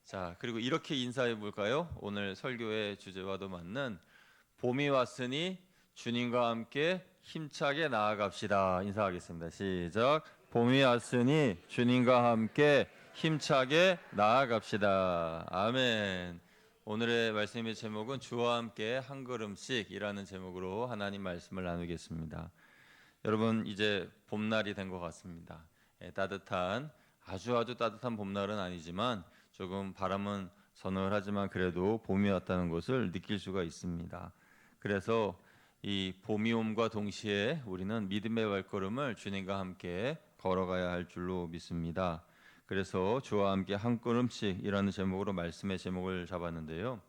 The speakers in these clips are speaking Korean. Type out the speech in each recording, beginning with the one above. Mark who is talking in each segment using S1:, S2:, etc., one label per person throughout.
S1: 자, 그리고 이렇게 인사해 볼까요? 오늘 설교의 주제와도 맞는 봄이 왔으니 주님과 함께 힘차게 나아갑시다. 인사하겠습니다. 시작. 봄이 왔으니 주님과 함께 힘차게 나아갑시다. 아멘. 오늘의 말씀의 제목은 주와 함께 한 걸음씩이라는 제목으로 하나님 말씀을 나누겠습니다. 여러분, 이제 봄날이 된 것 같습니다. 따뜻한 아주 따뜻한 봄날은 아니지만 조금 바람은 서늘하지만 그래도 봄이 왔다는 것을 느낄 수가 있습니다. 그래서 이 봄이 옴과 동시에 우리는 믿음의 발걸음을 주님과 함께 걸어가야 할 줄로 믿습니다. 그래서 주와 함께 한 걸음씩이라는 제목으로 말씀의 제목을 잡았는데요.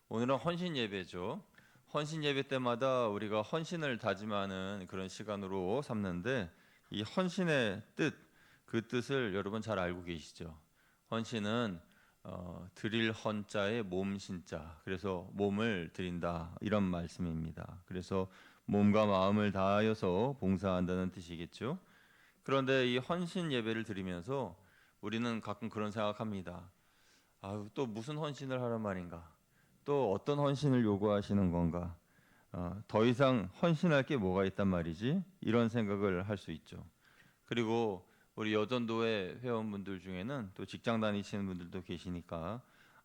S1: 오늘은 헌신 예배죠. 헌신 예배 때마다 우리가 헌신을 다짐하는 그런 시간으로 삼는데 이 헌신의 뜻, 그 뜻을 여러분 잘 알고 계시죠? 헌신은 드릴 헌자의 몸 신자, 그래서 몸을 드린다 이런 말씀입니다. 그래서 몸과 마음을 다하여서 봉사한다는 뜻이겠죠. 그런데 이 헌신 예배를 드리면서 우리는 가끔 그런 생각합니다. 아유, 또 무슨 헌신을 하란 말인가? 또 어떤 헌신을 요구하시는 건가? 더 이상 헌신할 게 뭐가 있단 말이지? 이런 생각을 할 수 있죠. 그리고 우리 여전도회 회원분들 중에는 또 직장 다니시는 분들도 계시니까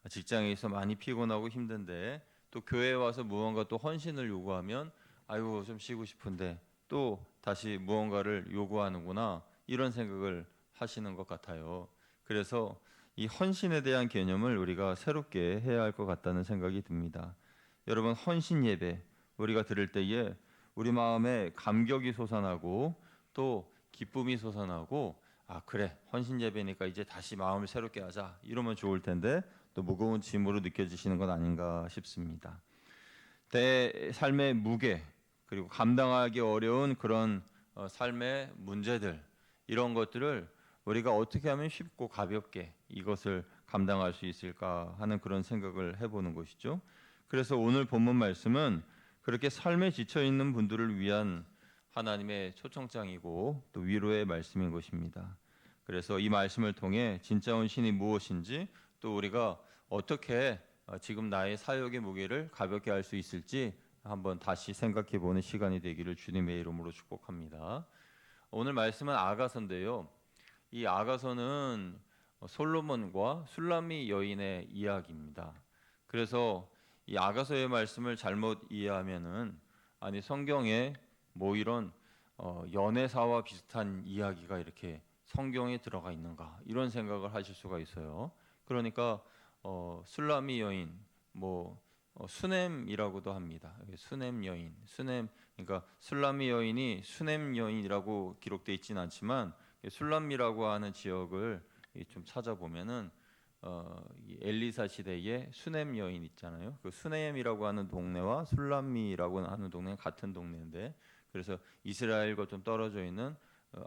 S1: 직장에서 많이 피곤하고 힘든데 또 교회에 와서 무언가 또 헌신을 요구하면 아이고 좀 쉬고 싶은데 또 다시 무언가를 요구하는구나 이런 생각을 하시는 것 같아요. 그래서 이 헌신에 대한 개념을 우리가 새롭게 해야 할 것 같다는 생각이 듭니다. 여러분, 헌신 예배 우리가 들을 때에 우리 마음에 감격이 솟아나고 또 기쁨이 솟아나고 아 그래 헌신 예배니까 이제 다시 마음을 새롭게 하자 이러면 좋을 텐데 또 무거운 짐으로 느껴지시는 건 아닌가 싶습니다. 내 삶의 무게 그리고 감당하기 어려운 그런 삶의 문제들 이런 것들을 우리가 어떻게 하면 쉽고 가볍게 이것을 감당할 수 있을까 하는 그런 생각을 해보는 것이죠. 그래서 오늘 본문 말씀은 그렇게 삶에 지쳐 있는 분들을 위한 하나님의 초청장이고 또 위로의 말씀인 것입니다. 그래서 이 말씀을 통해 진짜 헌신이 무엇인지 또 우리가 어떻게 지금 나의 사역의 무게를 가볍게 할 수 있을지 한번 다시 생각해 보는 시간이 되기를 주님의 이름으로 축복합니다. 오늘 말씀은 아가서인데요. 이 아가서는 솔로몬과 술람미 여인의 이야기입니다. 그래서 이 아가서의 말씀을 잘못 이해하면은 아니 성경에 뭐 이런 연애사와 비슷한 이야기가 이렇게 성경에 들어가 있는가 이런 생각을 하실 수가 있어요. 그러니까 술라미 여인 뭐 수넴이라고도 합니다. 수넴 여인, 수넴 그러니까 술라미 여인이 수넴 여인이라고 기록되어 있지는 않지만 술람미라고 하는 지역을 좀 찾아보면은 이 엘리사 시대의 수넴 여인 있잖아요. 그 수넴이라고 하는 동네와 술람미라고 하는 동네는 같은 동네인데 그래서 이스라엘과 좀 떨어져 있는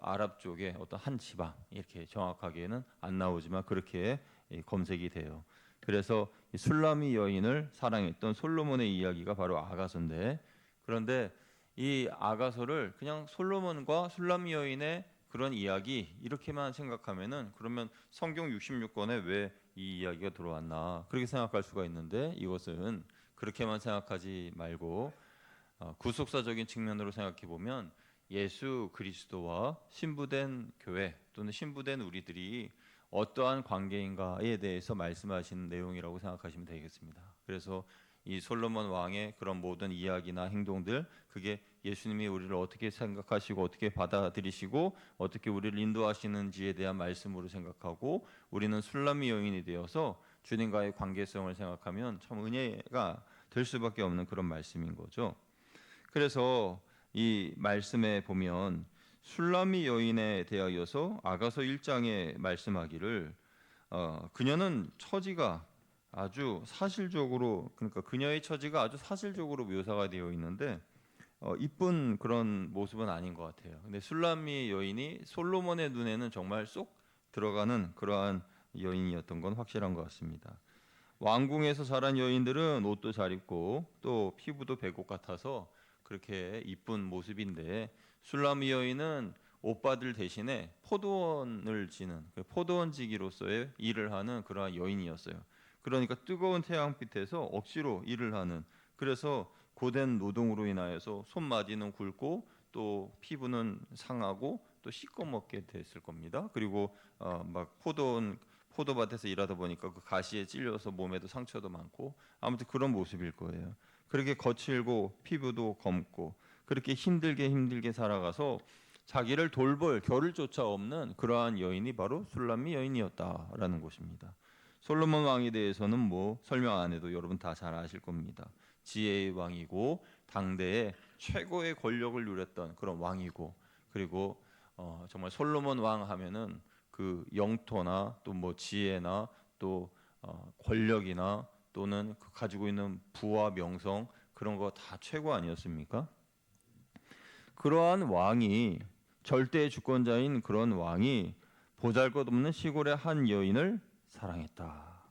S1: 아랍 쪽의 어떤 한 지방 이렇게 정확하게는 안 나오지만 그렇게 검색이 돼요. 그래서 술라미 여인을 사랑했던 솔로몬의 이야기가 바로 아가서인데 그런데 이 아가서를 그냥 솔로몬과 술라미 여인의 그런 이야기 이렇게만 생각하면은 그러면 성경 66권에 왜 이 이야기가 들어왔나 그렇게 생각할 수가 있는데 이것은 그렇게만 생각하지 말고 구속사적인 측면으로 생각해 보면 예수 그리스도와 신부된 교회 또는 신부된 우리들이 어떠한 관계인가에 대해서 말씀하시는 내용이라고 생각하시면 되겠습니다. 그래서 이 솔로몬 왕의 그런 모든 이야기나 행동들 그게 예수님이 우리를 어떻게 생각하시고 어떻게 받아들이시고 어떻게 우리를 인도하시는지에 대한 말씀으로 생각하고 우리는 술람미 여인이 되어서 주님과의 관계성을 생각하면 참 은혜가 될 수밖에 없는 그런 말씀인 거죠. 그래서 이 말씀에 보면 술라미 여인에 대하여서 아가서 1장에 말씀하기를 그녀는 처지가 아주 사실적으로 그러니까 그녀의 처지가 아주 사실적으로 묘사가 되어 있는데 이쁜 그런 모습은 아닌 것 같아요. 근데 술라미 여인이 솔로몬의 눈에는 정말 쏙 들어가는 그러한 여인이었던 건 확실한 것 같습니다. 왕궁에서 자란 여인들은 옷도 잘 입고 또 피부도 백옥 같아서 그렇게 이쁜 모습인데 술라미 여인은 오빠들 대신에 포도원을 지는 포도원지기로서의 일을 하는 그러한 여인이었어요. 그러니까 뜨거운 태양빛에서 억지로 일을 하는, 그래서 고된 노동으로 인하여서 손마디는 굵고 또 피부는 상하고 또 씻고 먹게 됐을 겁니다. 그리고 막 포도밭에서 일하다 보니까 그 가시에 찔려서 몸에도 상처도 많고 아무튼 그런 모습일 거예요. 그렇게 거칠고 피부도 검고 그렇게 힘들게 살아가서 자기를 돌볼 겨를조차 없는 그러한 여인이 바로 술람미 여인이었다라는 것입니다. 솔로몬 왕에 대해서는 뭐 설명 안 해도 여러분 다 잘 아실 겁니다. 지혜의 왕이고 당대의 최고의 권력을 누렸던 그런 왕이고, 그리고 정말 솔로몬 왕 하면은 그 영토나 또 뭐 지혜나 또 권력이나 또는 그 가지고 있는 부와 명성 그런 거 다 최고 아니었습니까? 그러한 왕이, 절대의 주권자인 그런 왕이 보잘것없는 시골의 한 여인을 사랑했다.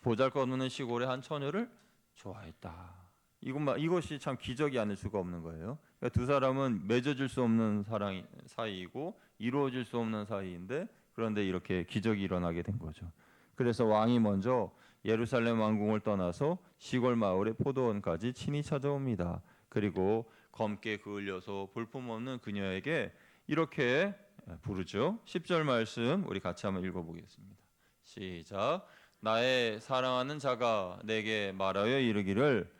S1: 보잘것없는 시골의 한 처녀를 좋아했다. 이것이 참 기적이 아닐 수가 없는 거예요. 그러니까 두 사람은 맺어질 수 없는 사랑 사이이고 이루어질 수 없는 사이인데, 그런데 이렇게 기적이 일어나게 된 거죠. 그래서 왕이 먼저 예루살렘 왕궁을 떠나서 시골 마을의 포도원까지 친히 찾아옵니다. 그리고 검게 그을려서 볼품없는 그녀에게 이렇게 부르죠. 10절 말씀 우리 같이 한번 읽어보겠습니다. 시작. 나의 사랑하는 자가 내게 말하여 이르기를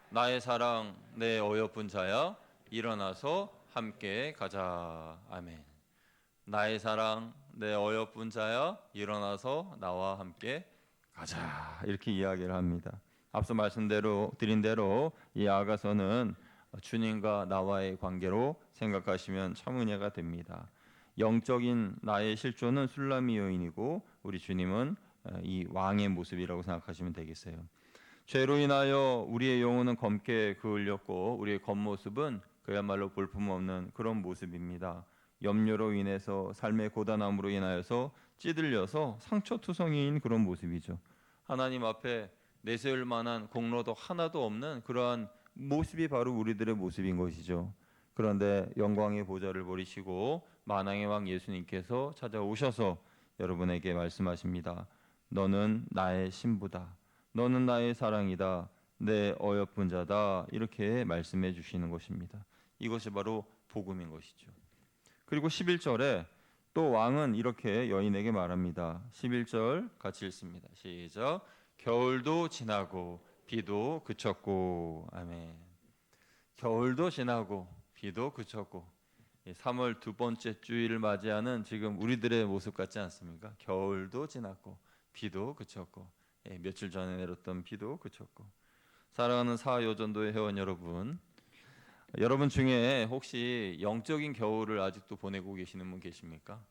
S1: 나의 사랑 내 어여쁜 자야 일어나서 함께 가자. 아멘. 나의 사랑 내 어여쁜 자야 일어나서 나와 함께 가자. 이렇게 이야기를 합니다. 앞서 드린 대로 이 아가서는 주님과 나와의 관계로 생각하시면 참 은혜가 됩니다. 영적인 나의 실존은 술람미 여인이고 우리 주님은 이 왕의 모습이라고 생각하시면 되겠어요. 죄로 인하여 우리의 영혼은 검게 그을렸고 우리의 겉모습은 그야말로 볼품없는 그런 모습입니다. 염려로 인해서 삶의 고단함으로 인하여서 찌들려서 상처투성이인 그런 모습이죠. 하나님 앞에 내세울 만한 공로도 하나도 없는 그러한 모습이 바로 우리들의 모습인 것이죠. 그런데 영광의 보좌를 버리시고 만왕의 왕 예수님께서 찾아오셔서 여러분에게 말씀하십니다. 너는 나의 신부다. 너는 나의 사랑이다. 내 어여쁜 자다. 이렇게 말씀해 주시는 것입니다. 이것이 바로 복음인 것이죠. 그리고 11절에 또 왕은 이렇게 여인에게 말합니다. 11절 같이 읽습니다. 시작. 겨울도 지나고 비도 그쳤고. 아멘. 겨울도 지나고 비도 그쳤고. 3월 두 번째 주일을 맞이하는 지금 우리들의 모습 같지 않습니까? 겨울도 지났고 비도 그쳤고, 며칠 전에 내렸던 비도 그쳤고. 사랑하는 사요전도의 회원 여러분 중에 혹시 영적인 겨울을 아직도 보내고 계시는 분 계십니까?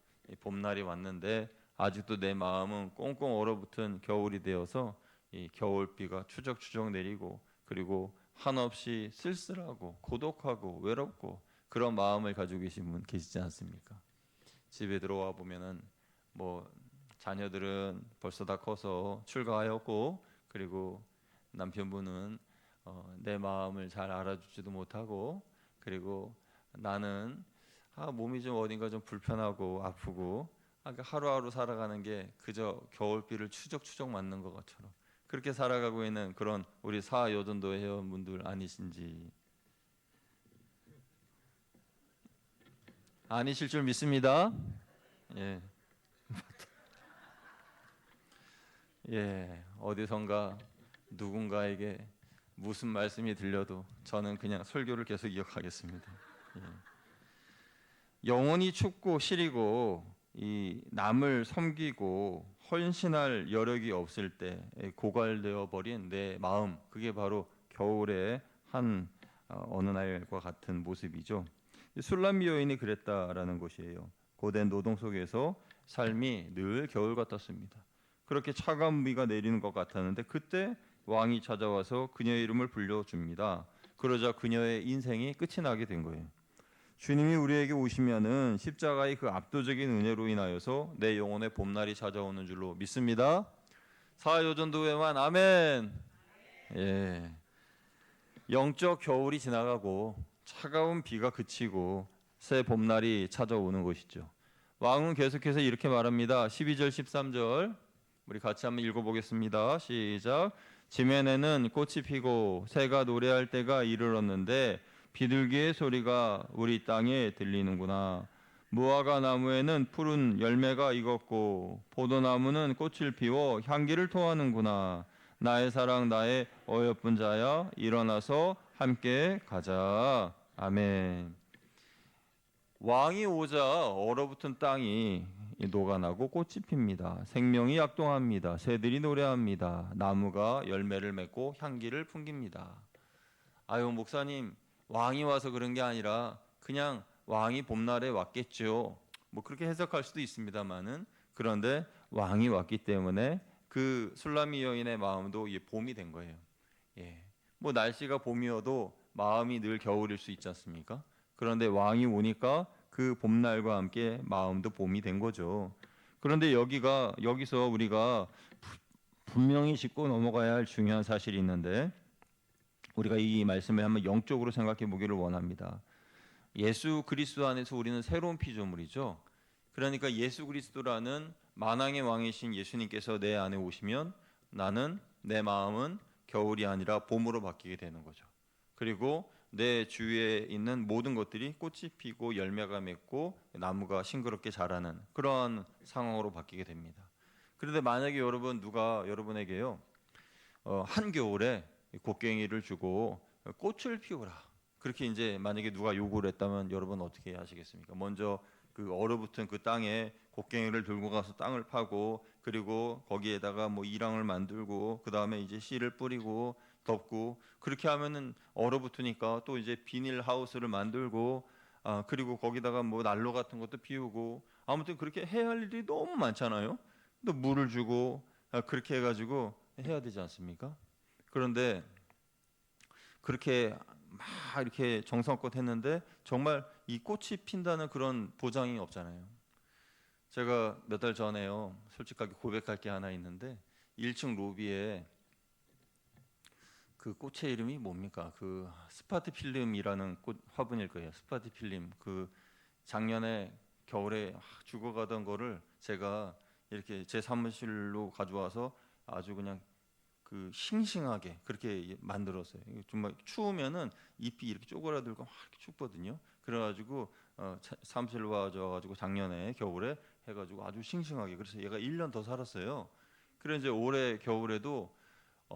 S1: 봄날이 왔는데 아직도 내 마음은 꽁꽁 얼어붙은 겨울이 되어서 이 겨울비가 추적추적 내리고, 그리고 한없이 쓸쓸하고 고독하고 외롭고 그런 마음을 가지고 계신 분 계시지 않습니까? 집에 들어와 보면은 뭐 자녀들은 벌써 다 커서 출가하였고, 그리고 남편분은 내 마음을 잘 알아주지도 못하고, 그리고 나는 몸이 좀 어딘가 좀 불편하고 아프고 그러니까 하루하루 살아가는 게 그저 겨울비를 추적추적 맞는 것처럼 그렇게 살아가고 있는 그런 우리 사여전도 회원분들 아니신지. 아니실 줄 믿습니다. 예. 예, 어디선가 누군가에게 무슨 말씀이 들려도 저는 그냥 설교를 계속 이어가겠습니다. 예. 영혼이 춥고 시리고 이 남을 섬기고 헌신할 여력이 없을 때 고갈되어 버린 내 마음, 그게 바로 겨울의 한 어느 날과 같은 모습이죠. 술람미 여인이 그랬다라는 것이에요. 고된 노동 속에서 삶이 늘 겨울 같았습니다. 그렇게 차가운 비가 내리는 것 같았는데 그때 왕이 찾아와서 그녀의 이름을 불러줍니다. 그러자 그녀의 인생이 끝이 나게 된 거예요. 주님이 우리에게 오시면은 십자가의 그 압도적인 은혜로 인하여서 내 영혼의 봄날이 찾아오는 줄로 믿습니다. 사요전도회만 아멘. 예. 영적 겨울이 지나가고 차가운 비가 그치고 새 봄날이 찾아오는 것이죠. 왕은 계속해서 이렇게 말합니다. 12절 13절 우리 같이 한번 읽어보겠습니다. 시작. 지면에는 꽃이 피고 새가 노래할 때가 이르렀는데 비둘기의 소리가 우리 땅에 들리는구나. 무화과 나무에는 푸른 열매가 익었고 포도나무는 꽃을 피워 향기를 토하는구나. 나의 사랑 나의 어여쁜 자야 일어나서 함께 가자. 아멘. 왕이 오자 얼어붙은 땅이 녹아나고 꽃이 핍니다. 생명이 약동합니다. 새들이 노래합니다. 나무가 열매를 맺고 향기를 풍깁니다. 아유 목사님, 왕이 와서 그런 게 아니라 그냥 왕이 봄날에 왔겠죠. 뭐 그렇게 해석할 수도 있습니다만은, 그런데 왕이 왔기 때문에 그 술라미 여인의 마음도 봄이 된 거예요. 예. 뭐 날씨가 봄이어도 마음이 늘 겨울일 수 있지 않습니까? 그런데 왕이 오니까 그 봄날과 함께 마음도 봄이 된 거죠. 그런데 여기서 우리가 분명히 짚고 넘어가야 할 중요한 사실이 있는데, 우리가 이 말씀을 한번 영적으로 생각해 보기를 원합니다. 예수 그리스도 안에서 우리는 새로운 피조물이죠. 그러니까 예수 그리스도라는 만왕의 왕이신 예수님께서 내 안에 오시면 내 마음은 겨울이 아니라 봄으로 바뀌게 되는 거죠. 그리고 내 주위에 있는 모든 것들이 꽃이 피고 열매가 맺고 나무가 싱그럽게 자라는 그러한 상황으로 바뀌게 됩니다. 그런데 만약에 누가 여러분에게요 한겨울에 곡괭이를 주고 꽃을 피우라, 그렇게 이제 만약에 누가 요구를 했다면 여러분 어떻게 하시겠습니까? 먼저 그 얼어붙은 그 땅에 곡괭이를 들고 가서 땅을 파고, 그리고 거기에다가 뭐 이랑을 만들고, 그 다음에 이제 씨를 뿌리고 덮고, 그렇게 하면은 얼어붙으니까 또 이제 비닐 하우스를 만들고, 그리고 거기다가 뭐 난로 같은 것도 피우고, 아무튼 그렇게 해야 할 일이 너무 많잖아요. 또 물을 주고, 그렇게 해가지고 해야 되지 않습니까? 그런데 그렇게 막 이렇게 정성껏 했는데 정말 이 꽃이 핀다는 그런 보장이 없잖아요. 제가 몇 달 전에요, 솔직하게 고백할 게 하나 있는데, 1층 로비에 그 꽃의 이름이 뭡니까? 그 스파티필름이라는 꽃 화분일 거예요. 스파티필름. 그 작년에 겨울에 죽어가던 거를 제가 이렇게 제 사무실로 가져와서 아주 그냥 그 싱싱하게 그렇게 만들었어요. 정말 추우면은 잎이 이렇게 쪼그라들고 막 이렇게 춥거든요. 그래가지고 사무실로 와가지고 작년에 겨울에 해가지고 아주 싱싱하게, 그래서 얘가 1년 더 살았어요. 그래 이제 올해 겨울에도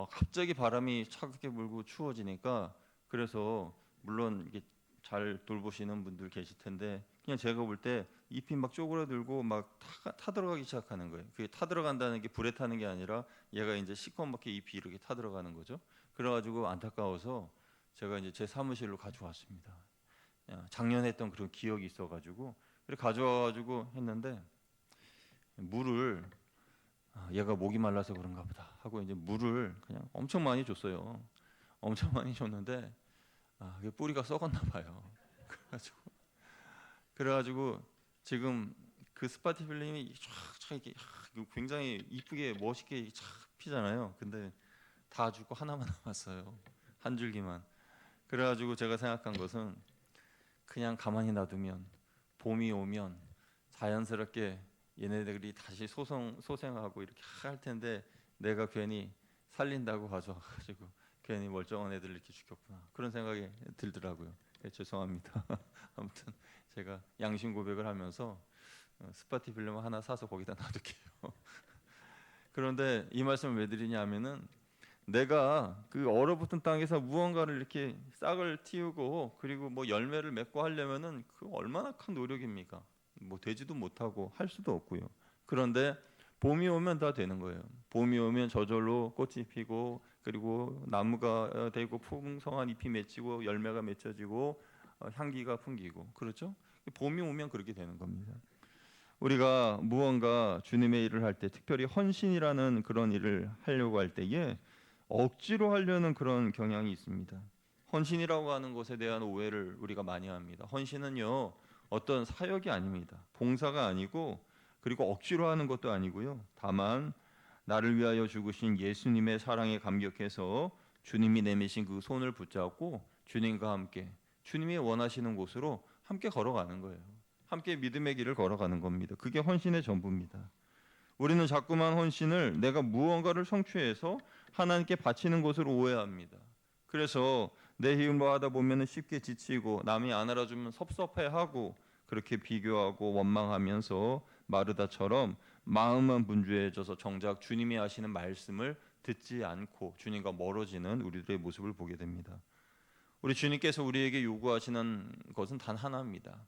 S1: 갑자기 바람이 차갑게 불고 추워지니까, 그래서 물론 이게 잘 돌보시는 분들 계실 텐데, 그냥 제가 볼 때 잎이 막 쪼그라들고 막 타들어가기 시작하는 거예요. 그게 타들어간다는 게 불에 타는 게 아니라 얘가 이제 시커멓게 잎이 이렇게 타들어가는 거죠. 그래가지고 안타까워서 제가 이제 제 사무실로 가져왔습니다. 작년에 했던 그런 기억이 있어가지고 그래 가져와가지고 했는데, 물을 얘가 목이 말라서 그런가 보다 하고 이제 물을 그냥 엄청 많이 줬어요. 엄청 많이 줬는데 그게 뿌리가 썩었나 봐요. 그래가지고 지금 그 스파티필름이 쫙 이렇게 굉장히 이쁘게 멋있게 쫙 피잖아요. 근데 다 죽고 하나만 남았어요. 한 줄기만. 그래가지고 제가 생각한 것은 그냥 가만히 놔두면 봄이 오면 자연스럽게 얘네들이 다시 소생하고 이렇게 할 텐데, 내가 괜히 살린다고 가져와가지고 괜히 멀쩡한 애들 이렇게 죽였구나, 그런 생각이 들더라고요. 죄송합니다. 아무튼 제가 양심 고백을 하면서 스파티필름 하나 사서 거기다 놔둘게요. 그런데 이 말씀을 왜 드리냐면은, 내가 그 얼어붙은 땅에서 무언가를 이렇게 싹을 틔우고 그리고 뭐 열매를 맺고 하려면은 그 얼마나 큰 노력입니까? 뭐 되지도 못하고 할 수도 없고요. 그런데 봄이 오면 다 되는 거예요. 봄이 오면 저절로 꽃이 피고, 그리고 나무가 되고 풍성한 잎이 맺히고 열매가 맺혀지고 향기가 풍기고, 그렇죠? 봄이 오면 그렇게 되는 겁니다. 우리가 무언가 주님의 일을 할 때, 특별히 헌신이라는 그런 일을 하려고 할 때에 억지로 하려는 그런 경향이 있습니다. 헌신이라고 하는 것에 대한 오해를 우리가 많이 합니다. 헌신은요 어떤 사역이 아닙니다. 봉사가 아니고, 그리고 억지로 하는 것도 아니고요. 다만 나를 위하여 죽으신 예수님의 사랑에 감격해서 주님이 내미신 그 손을 붙잡고 주님과 함께 주님이 원하시는 곳으로 함께 걸어가는 거예요. 함께 믿음의 길을 걸어가는 겁니다. 그게 헌신의 전부입니다. 우리는 자꾸만 헌신을 내가 무언가를 성취해서 하나님께 바치는 것으로 오해합니다. 그래서 내 힘으로 하다 보면 쉽게 지치고 남이 안 알아주면 섭섭해하고 그렇게 비교하고 원망하면서 마르다처럼 마음만 분주해져서 정작 주님이 하시는 말씀을 듣지 않고 주님과 멀어지는 우리들의 모습을 보게 됩니다. 우리 주님께서 우리에게 요구하시는 것은 단 하나입니다.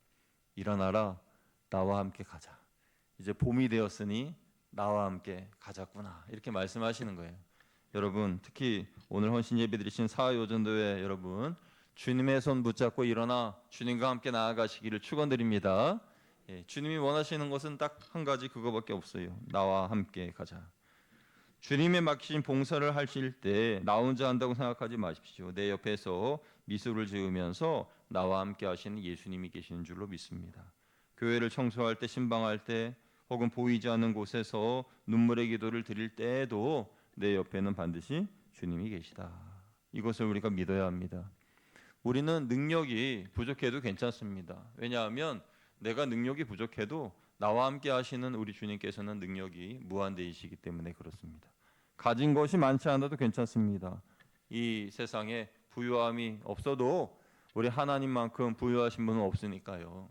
S1: 일어나라, 나와 함께 가자. 이제 봄이 되었으니 나와 함께 가자꾸나, 이렇게 말씀하시는 거예요. 여러분, 특히 오늘 헌신 예배 드리신 사요전도회 여러분, 주님의 손 붙잡고 일어나 주님과 함께 나아가시기를 축원드립니다. 주님이 원하시는 것은 딱 한 가지, 그거밖에 없어요. 나와 함께 가자. 주님의 맡기신 봉사를 하실 때 나 혼자 한다고 생각하지 마십시오. 내 옆에서 미소를 지으면서 나와 함께 하시는 예수님이 계시는 줄로 믿습니다. 교회를 청소할 때, 신방할 때, 혹은 보이지 않는 곳에서 눈물의 기도를 드릴 때에도 내 옆에는 반드시 주님이 계시다. 이것을 우리가 믿어야 합니다. 우리는 능력이 부족해도 괜찮습니다. 왜냐하면 내가 능력이 부족해도 나와 함께 하시는 우리 주님께서는 능력이 무한대이시기 때문에 그렇습니다. 가진 것이 많지 않아도 괜찮습니다. 이 세상에 부유함이 없어도 우리 하나님만큼 부유하신 분은 없으니까요.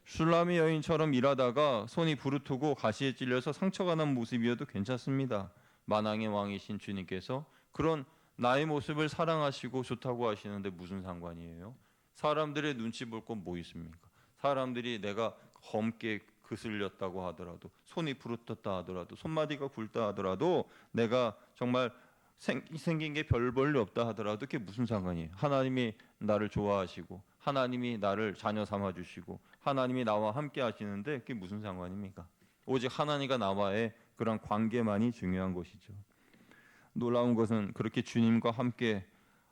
S1: 슐라미 여인처럼 일하다가 손이 부르트고 가시에 찔려서 상처가 난 모습이어도 괜찮습니다. 만왕의 왕이신 주님께서 그런 나의 모습을 사랑하시고 좋다고 하시는데 무슨 상관이에요? 사람들의 눈치 볼 건 뭐 있습니까? 사람들이 내가 검게 그슬렸다고 하더라도, 손이 부르텄다 하더라도, 손마디가 굵다 하더라도, 내가 정말 생긴 게 별 볼일 없다 하더라도 그게 무슨 상관이에요? 하나님이 나를 좋아하시고 하나님이 나를 자녀 삼아 주시고 하나님이 나와 함께 하시는데 그게 무슨 상관입니까? 오직 하나님과 나와의 그런 관계만이 중요한 것이죠. 놀라운 것은 그렇게 주님과 함께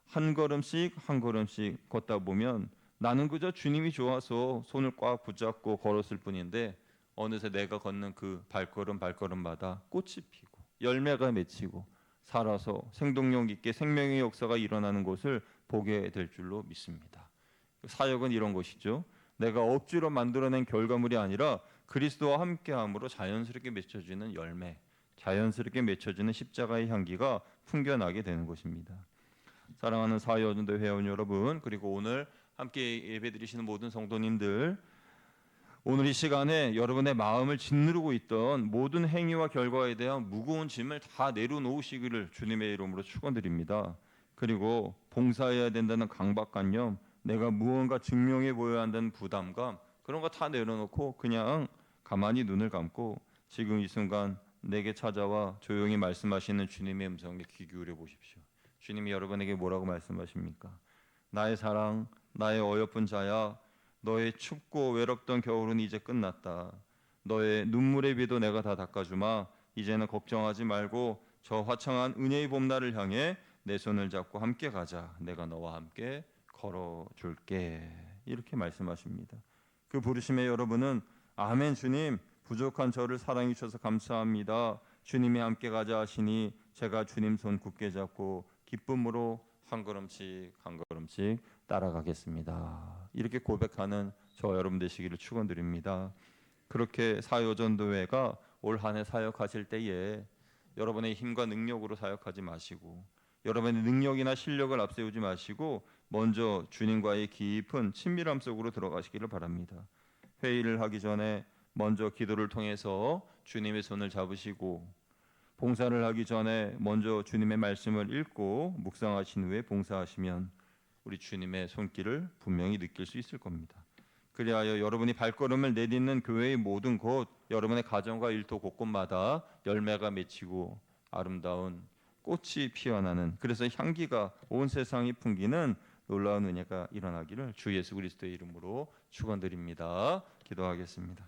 S1: 한 걸음씩 한 걸음씩 걷다 보면 나는 그저 주님이 좋아서 손을 꽉 붙잡고 걸었을 뿐인데 어느새 내가 걷는 그 발걸음마다 꽃이 피고 열매가 맺히고 살아서 생동력 있게 생명의 역사가 일어나는 것을 보게 될 줄로 믿습니다. 사역은 이런 것이죠. 내가 억지로 만들어낸 결과물이 아니라 그리스도와 함께함으로 자연스럽게 맺혀지는 열매, 자연스럽게 맺혀지는 십자가의 향기가 풍겨나게 되는 것입니다. 사랑하는 사요전도 회원 여러분, 그리고 오늘 함께 예배드리시는 모든 성도님들, 오늘 이 시간에 여러분의 마음을 짓누르고 있던 모든 행위와 결과에 대한 무거운 짐을 다 내려놓으시기를 주님의 이름으로 축원드립니다. 그리고 봉사해야 된다는 강박관념, 내가 무언가 증명해 보여야 한다는 부담감, 그런 거 다 내려놓고 그냥 가만히 눈을 감고 지금 이 순간 내게 찾아와 조용히 말씀하시는 주님의 음성에 귀 기울여 보십시오. 주님이 여러분에게 뭐라고 말씀하십니까? 나의 사랑, 나의 어여쁜 자야, 너의 춥고 외롭던 겨울은 이제 끝났다. 너의 눈물의 비도 내가 다 닦아주마. 이제는 걱정하지 말고 저 화창한 은혜의 봄날을 향해 내 손을 잡고 함께 가자. 내가 너와 함께 걸어줄게. 이렇게 말씀하십니다. 그 부르심에 여러분은 아멘 주님, 부족한 저를 사랑해 주셔서 감사합니다. 주님이 함께 가자 하시니 제가 주님 손 굳게 잡고 기쁨으로 한 걸음씩 한 걸음씩 따라가겠습니다. 이렇게 고백하는 저 여러분 되시기를 축원드립니다. 그렇게 사요전도회가 올 한 해 사역하실 때에 여러분의 힘과 능력으로 사역하지 마시고 여러분의 능력이나 실력을 앞세우지 마시고 먼저 주님과의 깊은 친밀함 속으로 들어가시기를 바랍니다. 회의를 하기 전에 먼저 기도를 통해서 주님의 손을 잡으시고 봉사를 하기 전에 먼저 주님의 말씀을 읽고 묵상하신 후에 봉사하시면 우리 주님의 손길을 분명히 느낄 수 있을 겁니다. 그리하여 여러분이 발걸음을 내딛는 교회의 모든 곳, 여러분의 가정과 일터 곳곳마다 열매가 맺히고 아름다운 꽃이 피어나는, 그래서 향기가 온 세상이 풍기는 놀라운 은혜가 일어나기를 주 예수 그리스도의 이름으로 축원드립니다. 기도하겠습니다.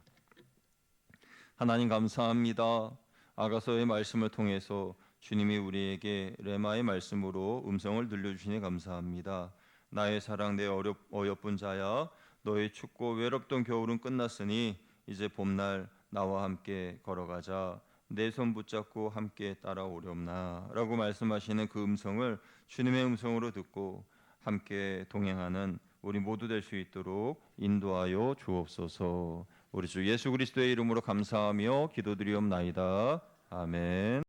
S1: 하나님 감사합니다. 아가서의 말씀을 통해서 주님이 우리에게 레마의 말씀으로 음성을 들려주시니 감사합니다. 나의 사랑 내 어여쁜 자야, 너의 춥고 외롭던 겨울은 끝났으니 이제 봄날 나와 함께 걸어가자. 내 손 붙잡고 함께 따라오렵나 라고 말씀하시는 그 음성을 주님의 음성으로 듣고 함께 동행하는 우리 모두 될 수 있도록 인도하여 주옵소서. 우리 주 예수 그리스도의 이름으로 감사하며 기도드리옵나이다. 아멘.